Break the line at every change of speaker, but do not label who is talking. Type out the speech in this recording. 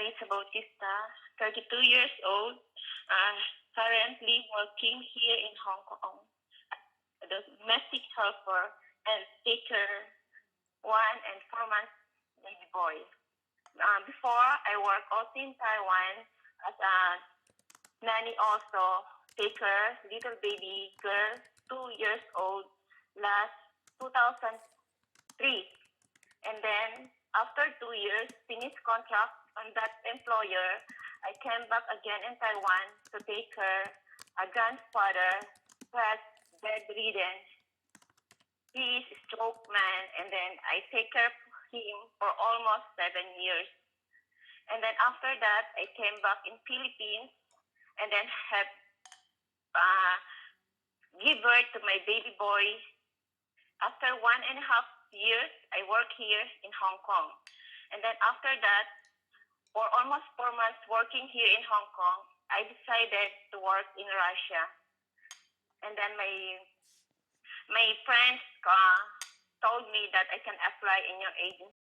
Marisa Bautista, 32 years old, currently working here in Hong Kong as a domestic helper and take care 1 and 4 months baby boy. Before, I worked also in Taiwan as a nanny also, take care little baby girl, 2 years old, last 2003. And then after 2 years, finished contract on that employer, I came back again in Taiwan to take care a grandfather who has bedridden. He is a stroke man, and then I take care of him for almost 7 years. And then after that, I came back in Philippines, and then have give birth to my baby boy. After 1.5 years, I work here in Hong Kong. And then after that, for almost 4 months working here in Hong Kong, I decided to work in Russia. And then my friends told me that I can apply in your agency.